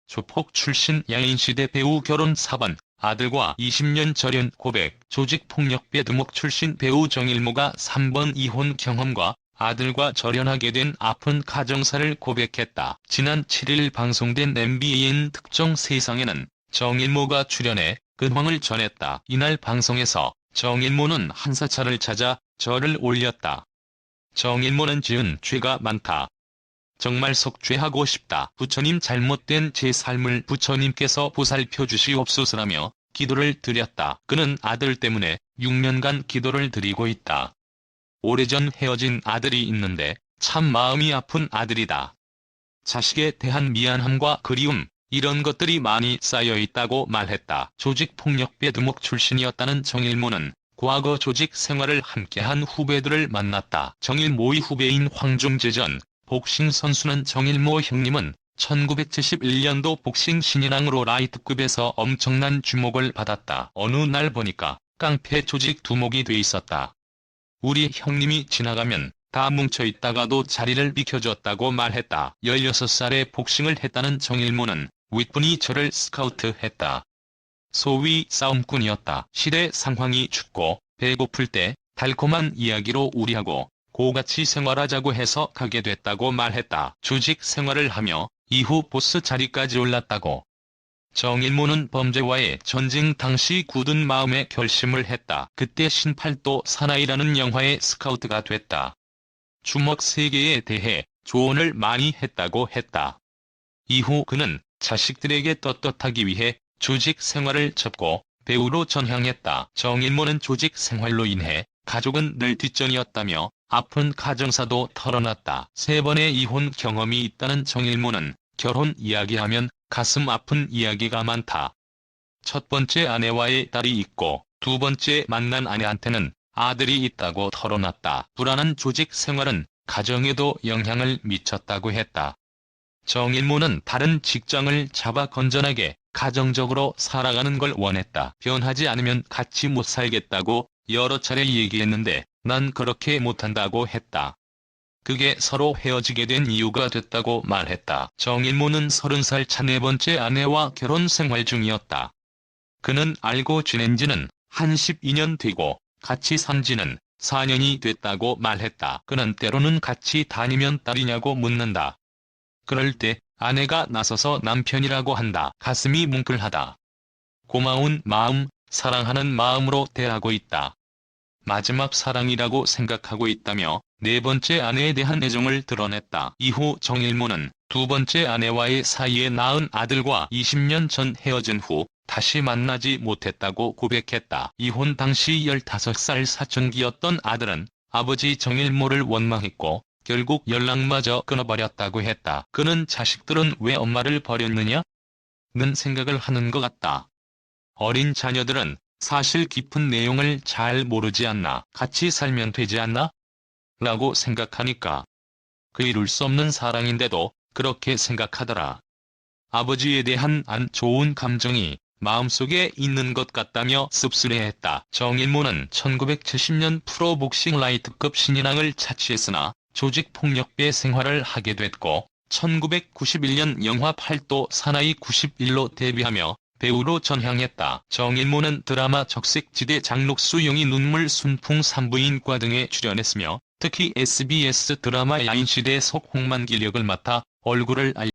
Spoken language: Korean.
조폭 출신 야인시대 배우 결혼 4번, 아들과 20년 절연 고백. 조직폭력배 두목 출신 배우 정일모가 3번 이혼 경험과 아들과 절연하게 된 아픈 가정사를 고백했다. 지난 7일 방송된 MBN 특정 세상에는 정일모가 출연해 근황을 전했다. 이날 방송에서 정일모는 한사차를 찾아 절을 올렸다. 정일모는 지은 죄가 많다. 정말 속죄하고 싶다. 부처님 잘못된 제 삶을 부처님께서 보살펴 주시옵소서라며 기도를 드렸다. 그는 아들 때문에 6년간 기도를 드리고 있다. 오래전 헤어진 아들이 있는데 참 마음이 아픈 아들이다. 자식에 대한 미안함과 그리움, 이런 것들이 많이 쌓여 있다고 말했다. 조직폭력배 두목 출신이었다는 정일모는 과거 조직 생활을 함께한 후배들을 만났다. 정일모의 후배인 황중재 전 복싱 선수는 정일모 형님은 1971년도 복싱 신인왕으로 라이트급에서 엄청난 주목을 받았다. 어느 날 보니까 깡패 조직 두목이 돼 있었다. 우리 형님이 지나가면 다 뭉쳐있다가도 자리를 비켜줬다고 말했다. 16살에 복싱을 했다는 정일모는 윗분이 저를 스카우트했다. 소위 싸움꾼이었다. 시대 상황이 춥고 배고플 때 달콤한 이야기로 우리하고 고같이 생활하자고 해서 가게 됐다고 말했다. 조직 생활을 하며 이후 보스 자리까지 올랐다고. 정일모는 범죄와의 전쟁 당시 굳은 마음에 결심을 했다. 그때 신팔도 사나이라는 영화의 스카우트가 됐다. 주먹 세계에 대해 조언을 많이 했다고 했다. 이후 그는 자식들에게 떳떳하기 위해 조직 생활을 접고 배우로 전향했다. 정일모는 조직 생활로 인해 가족은 늘 뒷전이었다며 아픈 가정사도 털어놨다. 3번의 이혼 경험이 있다는 정일모는 결혼 이야기하면 가슴 아픈 이야기가 많다. 첫 번째 아내와의 딸이 있고 두 번째 만난 아내한테는 아들이 있다고 털어놨다. 불안한 조직 생활은 가정에도 영향을 미쳤다고 했다. 정일모는 다른 직장을 잡아 건전하게 가정적으로 살아가는 걸 원했다. 변하지 않으면 같이 못 살겠다고 여러 차례 얘기했는데 난 그렇게 못한다고 했다. 그게 서로 헤어지게 된 이유가 됐다고 말했다. 정일모는 30살 차 4번째 아내와 결혼 생활 중이었다. 그는 알고 지낸 지는 한 12년 되고 같이 산 지는 4년이 됐다고 말했다. 그는 때로는 같이 다니면 딸이냐고 묻는다. 그럴 때 아내가 나서서 남편이라고 한다. 가슴이 뭉클하다. 고마운 마음, 사랑하는 마음으로 대하고 있다. 마지막 사랑이라고 생각하고 있다며 4번째 아내에 대한 애정을 드러냈다. 이후 정일모는 2번째 아내와의 사이에 낳은 아들과 20년 전 헤어진 후 다시 만나지 못했다고 고백했다. 이혼 당시 15살 사춘기였던 아들은 아버지 정일모를 원망했고 결국 연락마저 끊어버렸다고 했다. 그는 자식들은 왜 엄마를 버렸느냐? 는 생각을 하는 것 같다. 어린 자녀들은 사실 깊은 내용을 잘 모르지 않나. 같이 살면 되지 않나? 라고 생각하니까. 그 이룰 수 없는 사랑인데도 그렇게 생각하더라. 아버지에 대한 안 좋은 감정이 마음속에 있는 것 같다며 씁쓸해했다. 정일모는 1970년 프로복싱 라이트급 신인왕을 차지했으나 조직폭력배 생활을 하게 됐고 1991년 영화 팔도 사나이 91로 데뷔하며 배우로 전향했다. 정일모는 드라마 적색지대 장록수 용이 눈물 순풍 산부인과 등에 출연했으며 특히 SBS 드라마 야인시대 속 홍만기 역을 맡아 얼굴을